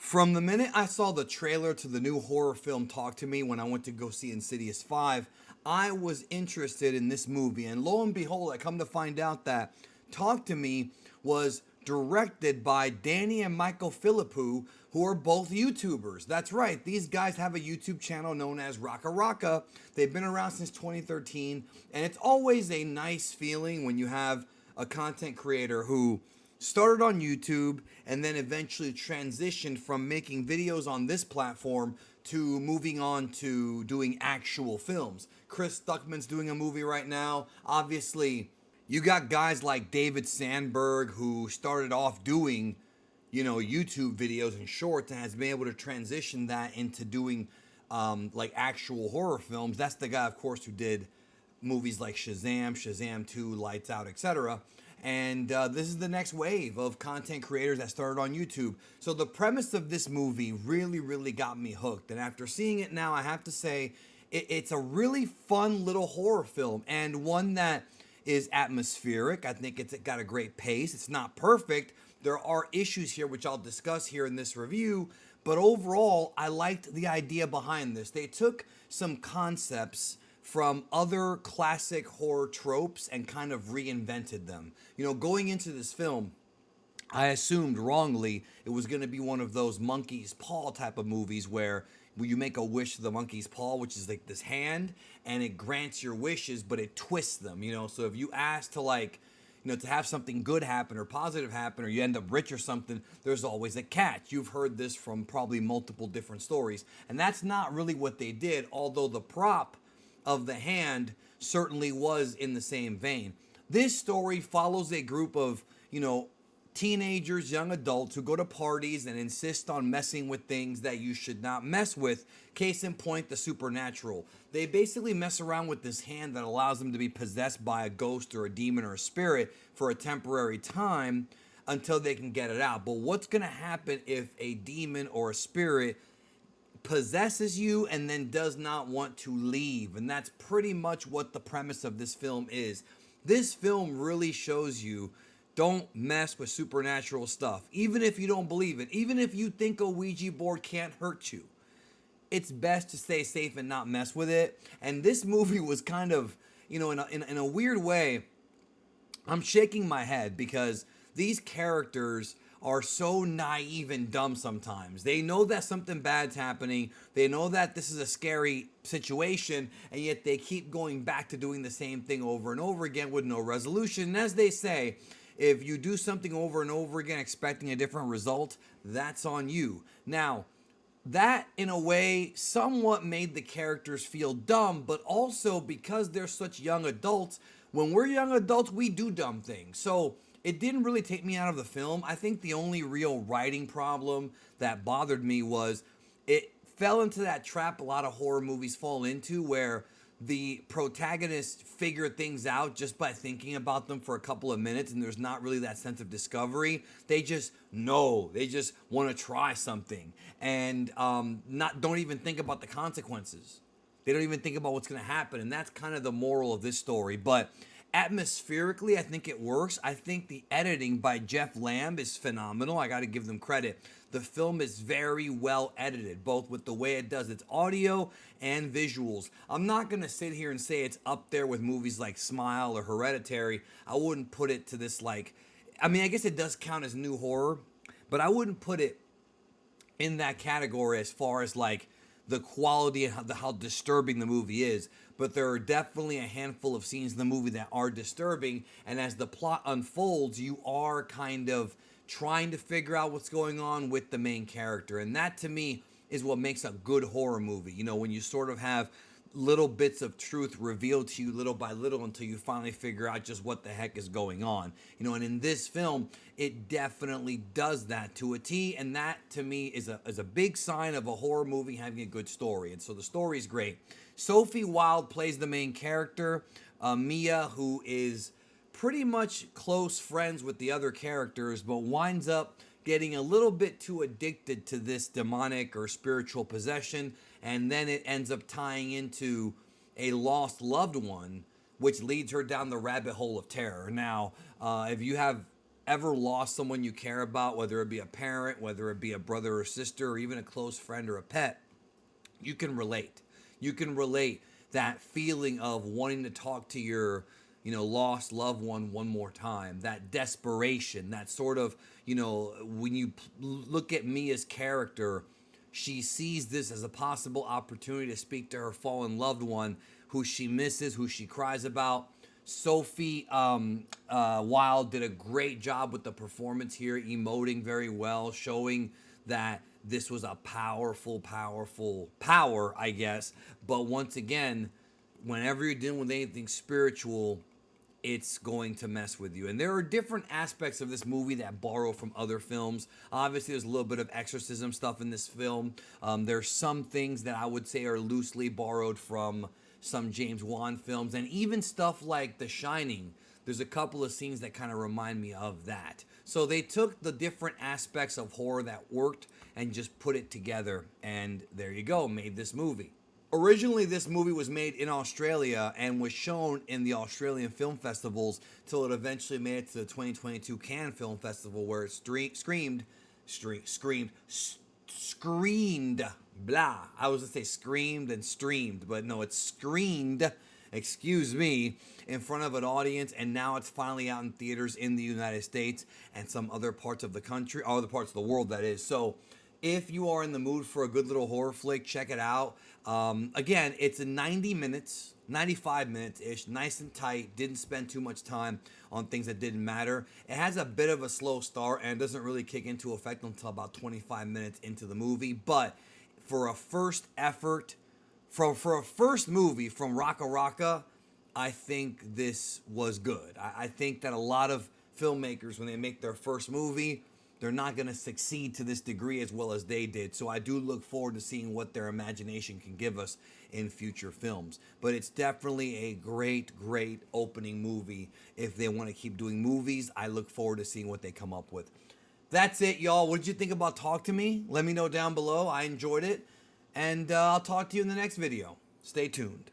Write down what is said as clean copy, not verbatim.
From the minute I saw the trailer to the new horror film Talk to Me when I went to go see Insidious 5, I was interested in this movie. And lo and behold, I come to find out that Talk to Me was directed by Danny and Michael Philippou, who are both YouTubers. That's right, these guys have a YouTube channel known as Raka Raka. They've been around since 2013, and it's always a nice feeling when you have a content creator who started on YouTube and then eventually transitioned from making videos on this platform to moving on to doing actual films. Chris Stuckman's doing a movie right now. Obviously, you got guys like David Sandberg who started off doing, YouTube videos and shorts and has been able to transition that into doing like actual horror films. That's the guy, of course, who did movies like Shazam, Shazam 2, Lights Out, etc. And this is the next wave of content creators that started on YouTube. So the premise of this movie really, really got me hooked. And after seeing it now, I have to say it's a really fun little horror film and one that is atmospheric. I think it's got a great pace. It's not perfect. There are issues here, which I'll discuss here in this review. But overall, I liked the idea behind this. They took some concepts from other classic horror tropes and kind of reinvented them. Going into this film, I assumed wrongly it was going to be one of those monkey's paw type of movies where you make a wish to the monkey's paw, which is like this hand, and it grants your wishes, but it twists them. So if you ask to to have something good happen or positive happen, or you end up rich or something, there's always a catch. You've heard this from probably multiple different stories, and that's not really what they did. Although the prop of the hand certainly was in the same vein. This story follows a group of, teenagers, young adults who go to parties and insist on messing with things that you should not mess with. Case in point, the supernatural. They basically mess around with this hand that allows them to be possessed by a ghost or a demon or a spirit for a temporary time until they can get it out. But what's going to happen if a demon or a spirit possesses you and then does not want to leave? And that's pretty much what the premise of this film is. This film really shows you don't mess with supernatural stuff. Even if you don't believe it, even if you think a Ouija board can't hurt you, it's best to stay safe and not mess with it. And this movie was kind of, in a weird way, I'm shaking my head because these characters are so naive and dumb sometimes. They know that something bad's happening. They know that this is a scary situation, and yet they keep going back to doing the same thing over and over again with no resolution. And as they say, if you do something over and over again expecting a different result, that's on you. Now, that in a way somewhat made the characters feel dumb, but also because they're such young adults, when we're young adults, we do dumb things. So it didn't really take me out of the film. I think the only real writing problem that bothered me was it fell into that trap a lot of horror movies fall into where the protagonist figure things out just by thinking about them for a couple of minutes, and there's not really that sense of discovery. They just know. They just want to try something and not don't even think about the consequences. They don't even think about what's going to happen, and that's kind of the moral of this story. But atmospherically, I think it works. I think the editing by Jeff Lamb is phenomenal. I got to give them credit. The film is very well edited, both with the way it does its audio and visuals. I'm not going to sit here and say it's up there with movies like Smile or Hereditary. I wouldn't put it to this I guess it does count as new horror, but I wouldn't put it in that category as far as the quality and how disturbing the movie is. But there are definitely a handful of scenes in the movie that are disturbing, and as the plot unfolds, you are kind of trying to figure out what's going on with the main character. And that to me is what makes a good horror movie. When you sort of have little bits of truth revealed to you little by little until you finally figure out just what the heck is going on. And in this film, it definitely does that to a T, and that to me is a big sign of a horror movie having a good story. And so the story is great. Sophie Wilde plays the main character, Mia, who is pretty much close friends with the other characters, but winds up getting a little bit too addicted to this demonic or spiritual possession, and then it ends up tying into a lost loved one, which leads her down the rabbit hole of terror. Now, if you have ever lost someone you care about, whether it be a parent, whether it be a brother or sister, or even a close friend or a pet, you can relate. You can relate that feeling of wanting to talk to your, lost loved one more time. That desperation, that sort of, when you look at Mia's character, she sees this as a possible opportunity to speak to her fallen loved one who she misses, who she cries about. Sophie Wilde did a great job with the performance here, emoting very well, showing that this was a powerful power, I guess. But once again, whenever you're dealing with anything spiritual, it's going to mess with you. And there are different aspects of this movie that borrow from other films. Obviously, there's a little bit of exorcism stuff in this film. There's some things that I would say are loosely borrowed from some James Wan films, and even stuff like The Shining. There's a couple of scenes that kind of remind me of that. So they took the different aspects of horror that worked and just put it together, and there you go, made this movie. Originally, this movie was made in Australia and was shown in the Australian film festivals till it eventually made it to the 2022 Cannes Film Festival, where it screamed, blah. I was going to say screamed and streamed, but no, it's screened, excuse me, in front of an audience, and now it's finally out in theaters in the United States and some other parts of the country, or other parts of the world, that is. So if you are in the mood for a good little horror flick, check it out. Again, it's in 90 minutes, 95 minutes-ish, nice and tight, didn't spend too much time on things that didn't matter. It has a bit of a slow start and doesn't really kick into effect until about 25 minutes into the movie, but for a first effort, for a first movie from Raka Raka, I think this was good. I think that a lot of filmmakers, when they make their first movie, they're not going to succeed to this degree as well as they did. So I do look forward to seeing what their imagination can give us in future films. But it's definitely a great opening movie. If they want to keep doing movies, I look forward to seeing what they come up with. That's it, y'all. What did you think about Talk to Me? Let me know down below. I enjoyed it. And I'll talk to you in the next video. Stay tuned.